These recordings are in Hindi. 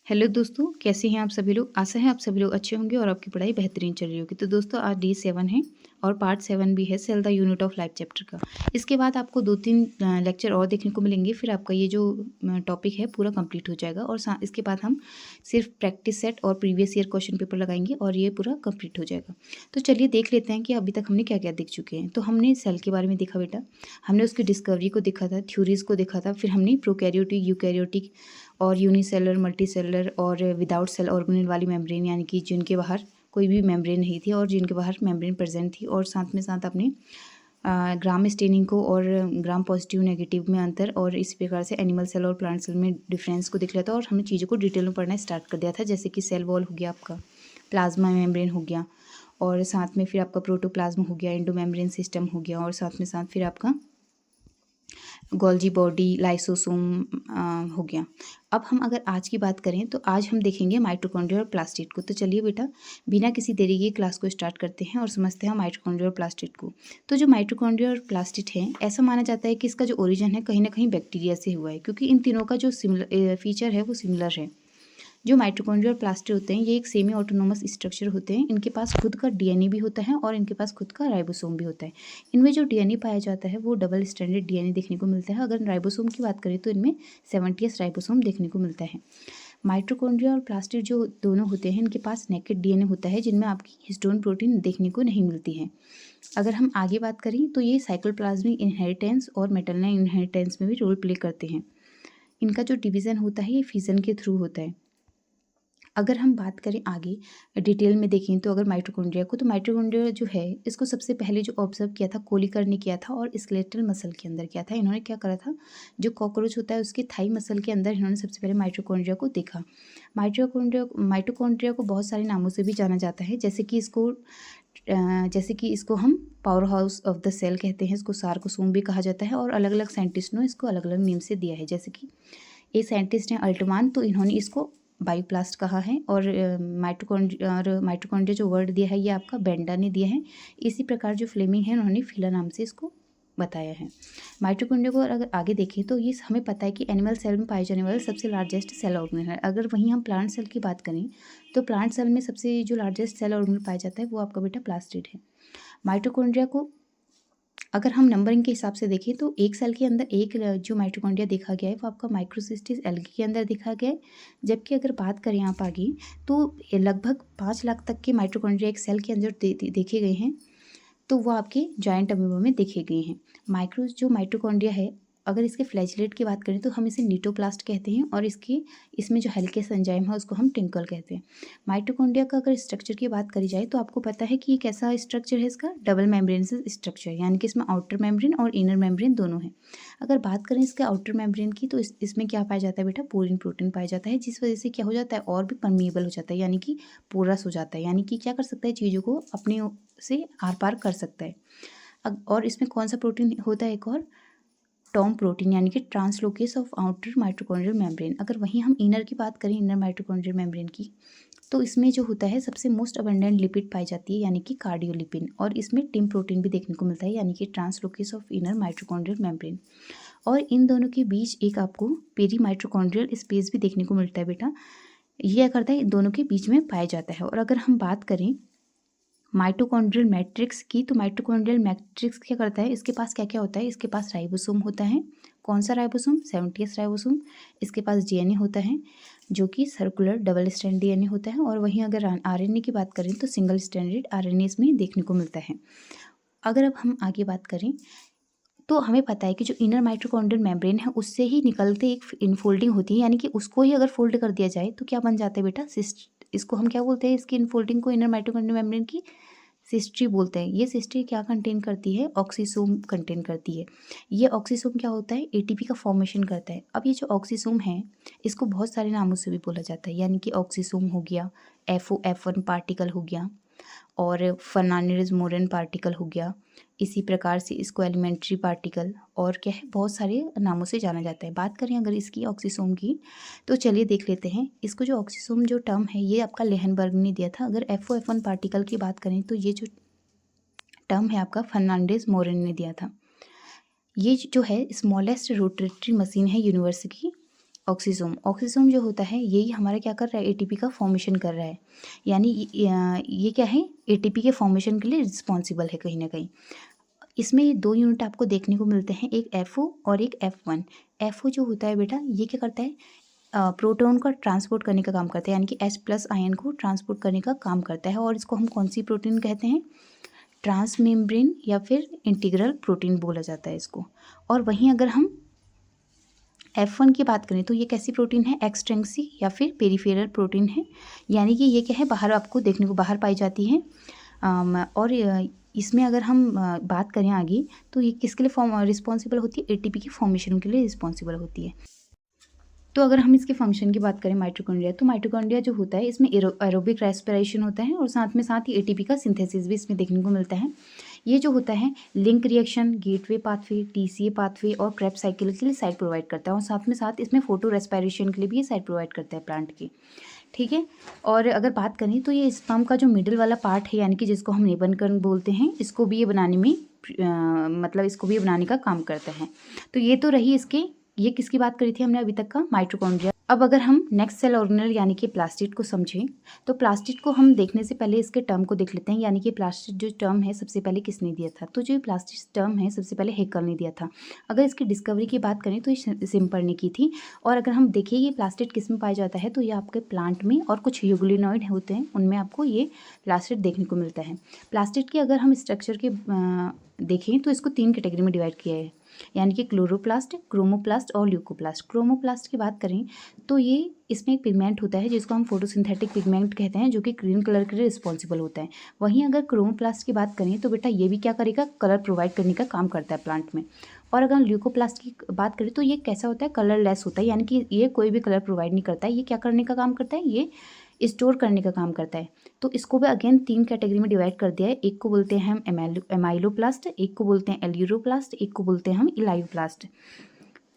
हेलो दोस्तों, कैसे हैं आप सभी लोग। आशा है आप सभी लोग अच्छे होंगे और आपकी पढ़ाई बेहतरीन चल रही होगी। तो दोस्तों आज डे 7 है और पार्ट 7 भी है cell the unit of life chapter का। इसके बाद आपको 2-3 लेक्चर और देखने को मिलेंगे, फिर आपका ये जो टॉपिक है पूरा कंप्लीट हो जाएगा। और इसके बाद हम सिर्फ प्रैक्टिस सेट और प्रीवियस ईयर क्वेश्चन पेपर लगाएंगे और ये पूरा कंप्लीट हो जाएगा। तो चलिए देख लेते हैं कि अभी तक हमने क्या क्या देख चुके हैं। तो हमने सेल के बारे में देखा बेटा, हमने उसकी डिस्कवरी को देखा था, थ्योरीज को देखा था, फिर हमने प्रोकैरियोटिक, यूकैरियोटिक और यूनिसेलर, मल्टीसेलर और विदाउट सेल ऑर्गेनेल वाली मेम्ब्रेन, यानी कि जिनके बाहर कोई भी मेम्ब्रेन नहीं थी और जिनके बाहर मेम्ब्रेन प्रेजेंट थी। और साथ में साथ अपने ग्राम स्टेनिंग को और ग्राम पॉजिटिव नेगेटिव में अंतर और इसी प्रकार से एनिमल सेल और प्लांट सेल में डिफरेंस को देख लिया था। और हमने चीज़ों को डिटेल में पढ़ना स्टार्ट कर दिया था, जैसे कि सेल वॉल हो गया, आपका प्लाज्मा मेम्ब्रेन हो गया, और साथ में फिर आपका प्रोटोप्लाज्म हो गया, एंडो मेम्ब्रेन सिस्टम हो गया, और साथ में साथ फिर आपका गोल्जी बॉडी, लाइसोसोम हो गया। अब हम अगर आज की बात करें तो आज हम देखेंगे माइटोकॉन्ड्रिया और प्लास्टिड को। तो चलिए बेटा, बिना किसी देरी के क्लास को स्टार्ट करते हैं और समझते हैं माइटोकॉन्ड्रिया और प्लास्टिड को। तो जो माइटोकॉन्ड्रिया और प्लास्टिड है, ऐसा माना जाता है कि इसका जो ओरिजिन है कहीं ना कहीं बैक्टीरिया से हुआ है, क्योंकि इन तीनों का जो सिमिलर फीचर है वो सिमिलर है। जो माइटोकॉन्ड्रिया और प्लास्टिड होते हैं, ये एक सेमी ऑटोनोमस स्ट्रक्चर होते हैं। इनके पास खुद का डीएनए भी होता है और इनके पास खुद का राइबोसोम भी होता है। इनमें जो डीएनए पाया जाता है वो डबल स्ट्रैंडेड डीएनए देखने को मिलता है। अगर राइबोसोम की बात करें तो इनमें 70s राइबोसोम देखने को मिलता है। माइटोकॉन्ड्रिया और प्लास्टिड जो दोनों होते हैं, इनके पास नेकेड डीएनए होता है, जिनमें आपकी हिस्टोन प्रोटीन देखने को नहीं मिलती है। अगर हम आगे बात करें तो ये साइक्लोप्लाज्मिक इनहेरिटेंस और मैटरनल इनहेरिटेंस में भी रोल प्ले करते हैं। इनका जो डिवीज़न होता है ये फिजन के थ्रू होता है। अगर हम बात करें आगे डिटेल में देखें तो अगर माइटोकॉन्ड्रिया को, तो माइटोकॉन्ड्रिया जो है इसको सबसे पहले जो ऑब्जर्व किया था कोलिकर ने किया था और स्केलेटल मसल के अंदर किया था। इन्होंने क्या करा था, जो कॉकरोच होता है उसके थाई मसल के अंदर इन्होंने सबसे पहले माइटोकॉन्ड्रिया को देखा। माइटोकॉन्ड्रिया को बहुत सारे नामों से भी जाना जाता है, जैसे कि इसको हम powerhouse of the cell कहते हैं, इसको सार्कोसोम भी कहा जाता है, और अलग अलग साइंटिस्ट ने इसको अलग अलग नेम से दिया है। जैसे कि एक साइंटिस्ट हैं अल्टमान, तो इन्होंने इसको बायोप्लास्ट कहा है, और माइटोकॉन्ड्रिया जो वर्ड दिया है ये आपका बेंडा ने दिया है। इसी प्रकार जो फ्लेमिंग है उन्होंने फिला नाम से इसको बताया है। माइटोकॉन्ड्रिया को अगर आगे देखें तो ये हमें पता है कि एनिमल सेल में पाए जाने वाला सबसे लार्जेस्ट सेल ऑर्गेनल है। अगर वहीं हम प्लांट सेल की बात करें तो प्लांट सेल में सबसे जो लार्जेस्ट सेल ऑर्गेनल पाया जाता है वो आपका बेटा प्लास्टिड है। माइटोकॉन्ड्रिया को अगर हम नंबरिंग के हिसाब से देखें तो एक सेल के अंदर एक जो माइटोकॉन्ड्रिया देखा गया है वो आपका माइक्रोसिस्टिस एल्गी के अंदर देखा गया है। जबकि अगर बात करें आप आगे तो लगभग 5 लाख तक के माइटोकॉन्ड्रिया एक सेल के अंदर देखे गए हैं, तो वो आपके जॉइंट अमीबा में देखे गए हैं। जो माइटोकॉन्ड्रिया है, अगर इसके फ्लैजिलेट की बात करें तो हम इसे नीटोप्लास्ट कहते हैं, और इसमें जो हल्के एंजाइम है उसको हम टिंकल कहते हैं। माइटोकॉन्ड्रिया का अगर स्ट्रक्चर की बात करी जाए तो आपको पता है कि ये कैसा स्ट्रक्चर है, इसका डबल मेम्ब्रेन स्ट्रक्चर, यानी कि इसमें आउटर मेम्ब्रेन और इनर मेम्ब्रेन दोनों है। अगर बात करें इसके आउटर मेम्ब्रेन की तो इसमें क्या पाया जाता है बेटा, पोरिन प्रोटीन पाया जाता है, जिस वजह से क्या हो जाता है और भी परमिएबल हो जाता है, यानी कि पोरस हो जाता है, यानी कि क्या कर सकता है, चीज़ों को अपने से आर पार कर सकता है। और इसमें कौन सा प्रोटीन होता है, एक और टॉम प्रोटीन, यानी कि translocase of outer mitochondrial membrane. अगर वहीं हम इनर की बात करें, इनर माइटोकॉन्ड्रियल मेम्ब्रेन की, तो इसमें जो होता है सबसे मोस्ट अबंडेंट लिपिड पाई जाती है, यानी कि कार्डियोलिपिन, और इसमें टिम प्रोटीन भी देखने को मिलता है, यानी कि translocase of inner mitochondrial membrane. और इन दोनों के बीच एक आपको पेरी माइटोकॉन्ड्रियल स्पेस भी देखने को मिलता है बेटा। ये क्या करता है, इन दोनों के बीच में पाया जाता है। और अगर हम बात करें माइटोकॉन्ड्रियल मैट्रिक्स की, तो माइटोकॉन्ड्रियल मैट्रिक्स क्या करता है, इसके पास क्या क्या होता है, इसके पास राइबोसोम होता है। कौन सा राइबोसोम, 70s राइबोसोम। इसके पास डीएनए होता है जो कि सर्कुलर डबल स्ट्रैंड डीएनए होता है। और वहीं अगर आरएनए की बात करें तो सिंगल स्ट्रैंडेड आरएनए इसमें देखने को मिलता है। अगर अब हम आगे बात करें तो हमें पता है कि जो इनर माइटोकॉन्ड्रियल मेम्ब्रेन है उससे ही निकलते एक इनफोल्डिंग होती है, यानी कि उसको ही अगर फोल्ड कर दिया जाए तो क्या बन जाता है बेटा, सिस्ट। इसको हम क्या बोलते हैं, इसकी इनफोल्डिंग को, इनर माइटोकॉन्ड्रियल मेम्ब्रेन की सिस्ट्री बोलते हैं। ये सिस्ट्री क्या कंटेन करती है, ऑक्सीसोम कंटेन करती है। ये ऑक्सीसोम क्या होता है, एटीपी का फॉर्मेशन करता है। अब ये जो ऑक्सीसोम है इसको बहुत सारे नामों से भी बोला जाता है, यानी कि ऑक्सीसोम हो गया, F1 पार्टिकल हो गया, और फर्नांडीज मोरन पार्टिकल हो गया। इसी प्रकार से इसको एलिमेंट्री पार्टिकल और क्या है, बहुत सारे नामों से जाना जाता है। बात करें अगर इसकी ऑक्सीसोम की, तो चलिए देख लेते हैं। इसको जो ऑक्सीसोम जो टर्म है ये आपका लेहनबर्ग ने दिया था। अगर F1 पार्टिकल की बात करें तो ये जो टर्म है आपका फर्नांडीज मोरन ने दिया था। ये जो है स्मॉलेस्ट रोटेटरी मशीन है यूनिवर्स की, ऑक्सीसोम जो होता है यही हमारा क्या कर रहा है, एटीपी का फॉर्मेशन कर रहा है, यानी ये क्या है, एटीपी के फॉर्मेशन के लिए रिस्पॉन्सिबल है कहीं ना कहीं। इसमें 2 यूनिट आपको देखने को मिलते हैं, एक FO और एक F1। FO जो होता है बेटा ये क्या करता है, प्रोटॉन का ट्रांसपोर्ट करने का काम करता है, यानी कि H+ आयन को ट्रांसपोर्ट करने का काम करता है, और इसको हम कौन सी प्रोटीन कहते हैं, ट्रांसमेम्ब्रेन या फिर इंटीग्रल प्रोटीन बोला जाता है इसको। और वहीं अगर हम F1 की बात करें तो ये कैसी प्रोटीन है, एक्सट्रिंसिक या फिर पेरिफेरल प्रोटीन है, यानी कि ये क्या है, बाहर आपको देखने को बाहर पाई जाती है। और इसमें अगर हम बात करें आगे तो ये किसके लिए रिस्पॉन्सिबल होती है, एटीपी की फॉर्मेशन के लिए रिस्पॉन्सिबल होती है। तो अगर हम इसके फंक्शन की बात करें माइटोकॉन्ड्रिया, तो माइटोकॉन्ड्रिया जो होता है इसमें एरोबिक रेस्पिरेशन होता है, और साथ ही एटीपी का सिंथेसिस भी इसमें देखने को मिलता है। ये जो होता है link reaction, gateway pathway, TCA pathway और क्रेब्स साइकिल के लिए साइट प्रोवाइड करता है, और साथ इसमें फोटो रेस्पिरेशन के लिए भी ये साइट प्रोवाइड करता है प्लांट की, ठीक है। और अगर बात करें तो ये स्पर्म का जो मिडिल वाला पार्ट है, यानी कि जिसको हम नेबनकण बोलते हैं, इसको भी ये बनाने में मतलब इसको भी बनाने का काम करता है। तो ये तो रही इसके, ये किसकी बात करी थी हमने अभी तक का, माइटोकॉन्ड्रिया। अब अगर हम नेक्स्ट सेल ऑर्गेनल यानी कि प्लास्टिड को समझें, तो प्लास्टिड को हम देखने से पहले इसके टर्म को देख लेते हैं, यानी कि प्लास्टिड जो टर्म है सबसे पहले किसने दिया था, तो जो प्लास्टिड टर्म है सबसे पहले हेकल ने दिया था। अगर इसकी डिस्कवरी की बात करें तो ये सिम्पर ने की थी। और अगर हम देखें ये प्लास्टिड किस में पाया जाता है, तो ये आपके प्लांट में और कुछ यूग्लिनॉइड होते हैं उनमें आपको ये प्लास्टिड देखने को मिलता है। प्लास्टिड की अगर हम स्ट्रक्चर के देखें तो इसको 3 कैटेगरी में डिवाइड किया है, यानी कि क्लोरोप्लास्ट, क्रोमोप्लास्ट और ल्यूकोप्लास्ट। क्रोमोप्लास्ट की बात करें तो ये इसमें एक पिगमेंट होता है जिसको हम फोटोसिंथेटिक पिगमेंट कहते हैं, जो कि ग्रीन कलर के लिए रिस्पॉन्सिबल होता है। वहीं अगर क्रोमोप्लास्ट की बात करें तो बेटा ये भी क्या करेगा, कलर प्रोवाइड करने का काम करता है प्लांट में। और अगर ल्यूकोप्लास्ट की बात करें तो ये कैसा होता है, कलरलेस होता है, यानी कि ये कोई भी कलर प्रोवाइड नहीं करता है। ये क्या करने का काम करता है, ये स्टोर करने का काम करता है। तो इसको भी अगेन 3 कैटेगरी में डिवाइड कर दिया है। एक को बोलते हैं हम एमाइलोप्लास्ट, एक को बोलते हैं एल्यूरोप्लास्ट, एक को बोलते हैं हम इलायोप्लास्ट।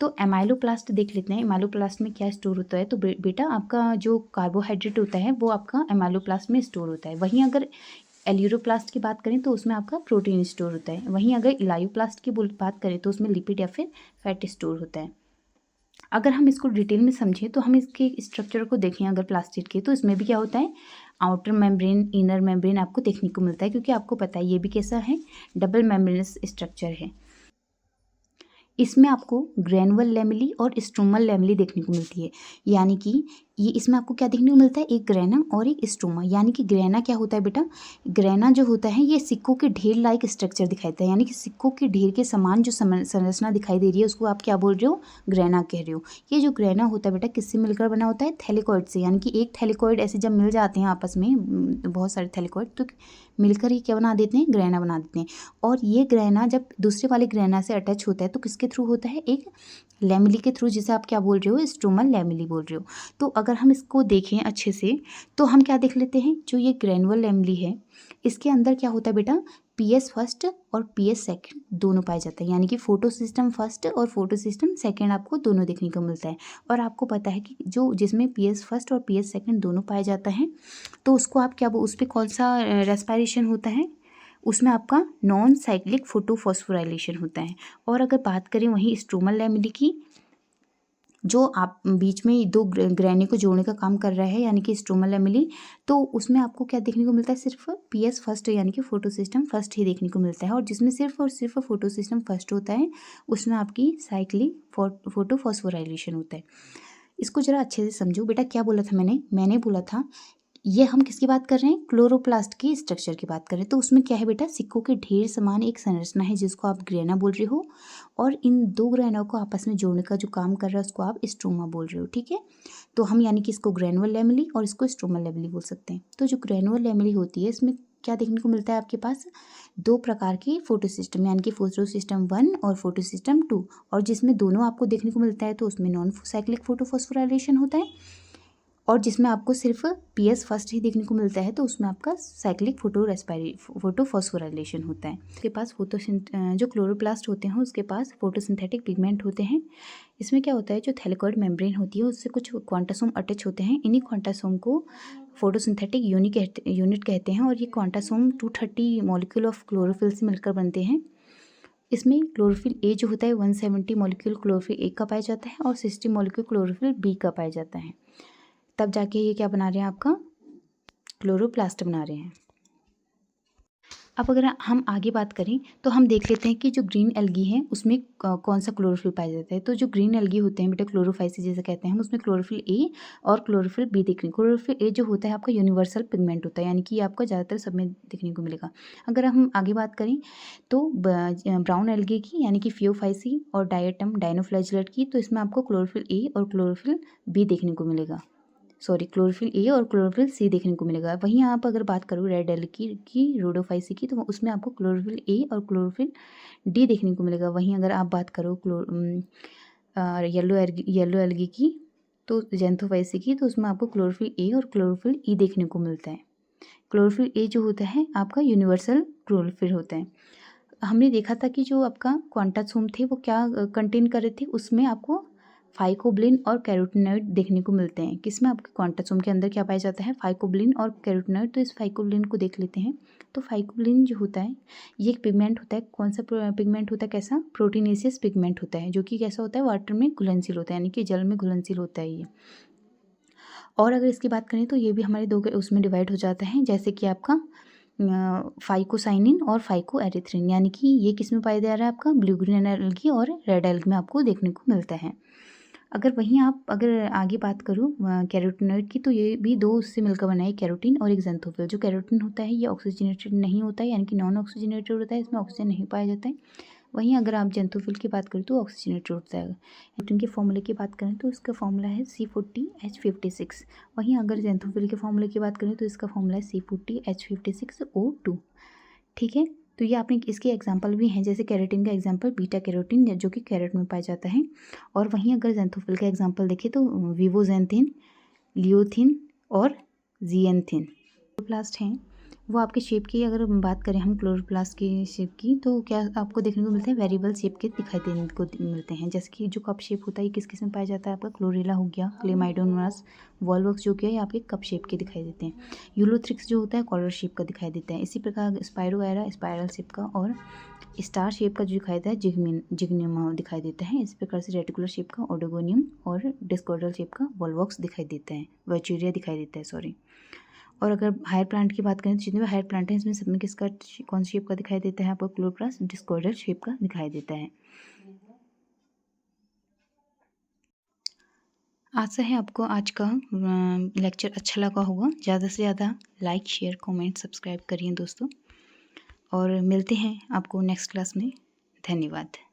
तो एमाइलोप्लास्ट देख लेते हैं, एमाइलोप्लास्ट में क्या स्टोर होता है। तो बेटा आपका जो कार्बोहाइड्रेट होता है वो आपका एमाइलोप्लास्ट में स्टोर होता है। वहीं अगर एल्यूरोप्लास्ट की बात करें तो उसमें आपका प्रोटीन स्टोर होता है। वहीं अगर इलायोप्लास्ट की बात करें तो उसमें लिपिड या फिर फैट स्टोर होता है। अगर हम इसको डिटेल में समझें तो हम इसके स्ट्रक्चर को देखें अगर प्लास्टिड के, तो इसमें भी क्या होता है, आउटर मेम्ब्रेन, इनर मेम्ब्रेन आपको देखने को मिलता है, क्योंकि आपको पता है ये भी कैसा है, डबल मेम्ब्रेनस स्ट्रक्चर है। इसमें आपको ग्रेनुअल लैमेली और स्ट्रोमल लैमेली देखने को मिलती है, यानी कि ये इसमें आपको क्या देखने को मिलता है, एक ग्रेना और एक स्ट्रोमा। यानी कि ग्रेना क्या होता है बेटा, ग्रेना जो होता है ये सिक्कों के ढेर लाइक स्ट्रक्चर दिखाता है, यानी कि सिक्कों के ढेर के समान जो संरचना दिखाई दे रही है उसको आप क्या बोल रहे हो, ग्रेना कह रहे हो। ये जो ग्रेना होता है बेटा किससे मिलकर बना होता है, थैलेकॉइड से, यानी कि एक थैलेकॉइड ऐसे जब मिल जाते हैं आपस में, बहुत सारे थैलेकॉइड, तो मिलकर ये क्या बना देते हैं, ग्रेना बना देते हैं। और ये ग्रेना जब दूसरे वाले ग्रेना से अटैच होता है तो किसके थ्रू होता है, एक लैमेली के थ्रू, जिसे आप क्या बोल रहे हो, स्ट्रोमल लैमेली बोल रहे हो। तो अगर हम इसको देखें अच्छे से तो हम क्या देख लेते हैं, जो ये ग्रेनुअल लैमेली है इसके अंदर क्या होता है बेटा, PS फर्स्ट और PS सेकंड दोनों पाए जाते हैं, यानी कि फोटो सिस्टम फर्स्ट और फोटो सिस्टम सेकंड आपको दोनों देखने को मिलता है। और आपको पता है कि जो जिसमें PS फर्स्ट और PS सेकंड दोनों पाए जाता है तो उसको आप क्या, उस पर कौन सा रेस्पिरेशन होता है, उसमें आपका नॉन साइक्लिक फोटोफॉस्फोराइलेशन होता है। और अगर बात करें वहीं स्ट्रोमल लैमेली की, जो आप बीच में 2 ग्रेने को जोड़ने का काम कर रहा है, यानी कि स्ट्रोमल लैमेली, तो उसमें आपको क्या देखने को मिलता है, सिर्फ PS फर्स्ट यानी कि फोटो सिस्टम फर्स्ट ही देखने को मिलता है। और जिसमें सिर्फ और सिर्फ फोटो सिस्टम फर्स्ट होता है उसमें आपकी साइक्लिक फोटोफॉस्फोराइलेशन होता है। इसको जरा अच्छे से समझो बेटा, क्या बोला था मैंने बोला था ये हम किसकी बात कर रहे हैं, क्लोरोप्लास्ट की स्ट्रक्चर की बात कर रहे हैं। तो उसमें क्या है बेटा, सिक्कों के ढेर समान एक संरचना है जिसको आप ग्रेना बोल रहे हो, और इन 2 ग्रेना को आपस में जोड़ने का जो काम कर रहा है उसको आप स्ट्रोमा बोल रहे हो, ठीक है। तो हम यानी कि इसको ग्रेनुअल लैमेली और इसको स्ट्रोमल लैमेली बोल सकते हैं। तो जो ग्रेनुअल लैमेली होती है इसमें क्या देखने को मिलता है आपके पास, 2 प्रकार की फोटो सिस्टम, यानी कि फोटो सिस्टम 1 और फोटो सिस्टम 2, और जिसमें दोनों आपको देखने को मिलता है तो उसमें नॉन साइक्लिक फोटोफॉस्फोराइलेशन होता है, और जिसमें आपको सिर्फ PS फर्स्ट ही देखने को मिलता है तो उसमें आपका साइक्लिक फोटोफॉस्फोराइलेशन होता है। उसके पास जो क्लोरोप्लास्ट होते हैं उसके पास फोटोसिंथेटिक पिगमेंट होते हैं। इसमें क्या होता है, जो थैलेकॉइड मेम्ब्रेन होती है उससे कुछ क्वांटासोम अटैच होते हैं, इन्हीं क्वांटासोम को फोटोसिंथेटिक यूनिट कहते हैं, और ये क्वांटासोम 230 मॉलिक्यूल ऑफ क्लोरोफिल से मिलकर बनते हैं। इसमें क्लोरोफिल ए जो होता है 170 मॉलिक्यूल क्लोरोफिल ए का पाया जाता है और 60 मॉलिक्यूल क्लोरोफिल बी का पाया जाता है। तब जाके ये क्या बना रहे हैं, आपका क्लोरोप्लास्ट बना रहे हैं। अब अगर हम आगे बात करें तो हम देख लेते हैं कि जो ग्रीन एल्गी है उसमें कौन सा क्लोरोफिल पाया जाता है। तो जो ग्रीन एल्गी होते हैं बेटा, क्लोरोफाइसी जैसे कहते हैं हम, उसमें क्लोरोफिल ए और क्लोरोफिल बी दिख रही है। क्लोरोफिल ए जो होता है आपका यूनिवर्सल पिगमेंट होता है, यानी कि आपको ज़्यादातर सब में दिखने को मिलेगा। अगर हम आगे बात करें तो ब्राउन एल्गी की, यानी कि फियोफाइसी और डायटम डायनोफ्लैजिलेट की, तो इसमें आपको क्लोरोफिल ए और क्लोरोफिल बी देखने को मिलेगा, सॉरी क्लोरोफिल ए और क्लोरोफिल सी देखने को मिलेगा। वहीं आप अगर बात करो रेड एल्गी की रोडोफाइसी की, तो उसमें आपको क्लोरोफिल ए और क्लोरोफिल डी देखने को मिलेगा। वहीं अगर आप बात करो येलो एल्गी की, तो जेंथोफाइसी की, तो उसमें आपको क्लोरोफिल ए और क्लोरोफिल ई देखने को मिलता है। क्लोरोफिल ए जो होता है आपका यूनिवर्सल क्लोरोफिल होता है। हमने देखा था कि जो आपका क्वांटासोम थे वो क्या कंटेन कर रहे थे, उसमें आपको फाइकोबिलिन और कैरोटीनॉइड देखने को मिलते हैं। किसमें, आपके क्वांटासोम के अंदर क्या पाया जाता है, फाइकोबिलिन और कैरोटीनॉइड। तो इस फाइकोबिलिन को देख लेते हैं। तो फाइकोबिलिन जो होता है ये एक पिगमेंट होता है। कौन सा पिगमेंट होता है, कैसा, प्रोटीनेसियस पिगमेंट होता है, जो कि कैसा होता है, वाटर में घुलनशील होता है, यानी कि जल में घुलनशील होता है ये। और अगर इसकी बात करें तो ये भी हमारे दो उसमें डिवाइड हो जाता है, जैसे कि आपका फाइकोसाइनिन और फाइको एरिथ्रिन, यानी कि ये किस में पाया जा रहा है, आपका ब्लू ग्रीन एल्गी और रेड एल्गी में आपको देखने को मिलता है। अगर वहीं आप अगर आगे बात करूँ कैरोटीनॉइड की, तो ये भी दो उससे मिलकर बना है, कैरोटीन और एक ज़ेंथोफिल। जो कैरोटीन होता है ये ऑक्सीजनेटेड नहीं होता है, यानी कि नॉन ऑक्सीजनेटेड होता है, इसमें ऑक्सीजन नहीं पाया जाता है। वहीं अगर आप जेंथोफिल की बात करें तो ऑक्सीजनेटेड होता है। कैरोटीन के फॉर्मूले की बात करें तो इसका फॉर्मूला है C40H56। वहीं अगर जेंथोफिल के फॉर्मूले की बात करें तो इसका फॉर्मूला है C40H56O2। ठीक है, तो ये आपने इसके एग्जाम्पल भी हैं, जैसे कैरेटिन का एग्जाम्पल बीटा कैरोटीन, जो कि कैरेट में पाया जाता है। और वहीं अगर जेंथोफिल का एग्जाम्पल देखें तो विवोजेंथिन, लियोथिन और जिएंथिन क्लोरोप्लास्ट हैं। वो आपके शेप की, अगर बात करें हम क्लोरोप्लास्ट की शेप की, तो क्या आपको देखने को मिलते हैं, वेरिएबल शेप के दिखाई देने को मिलते हैं। जैसे कि जो कप शेप होता है ये किस किस में पाया जाता है, आपका क्लोरेला हो गया, क्लेमाइडोमोनास, वॉलवॉक्स जो कि है आपके कप शेप के दिखाई देते हैं। यूलोथ्रिक्स जो होता है कॉलर शेप का दिखाई देता है। इसी प्रकार स्पायरोएरा स्पायरल शेप का, और स्टार शेप का जो दिखाई देता है जिग्नियम दिखाई देता है। इस प्रकार से रेटिकुलर शेप का ओडोगोनियम और डिस्कोइडल शेप का वॉलवॉक्स दिखाई देता है, वर्चुरिया दिखाई देता है, सॉरी। और अगर हायर प्लांट की बात करें तो जितने भी हायर प्लांट हैं इसमें सब में किसका कौन सी शेप का दिखाई देता है, आपको क्लोरोप्लास्ट डिस्कोइडल शेप का दिखाई देता है। आशा है आपको आज का लेक्चर अच्छा लगा होगा। ज़्यादा से ज़्यादा लाइक, शेयर, कमेंट, सब्सक्राइब करिए दोस्तों, और मिलते हैं आपको नेक्स्ट क्लास में। धन्यवाद।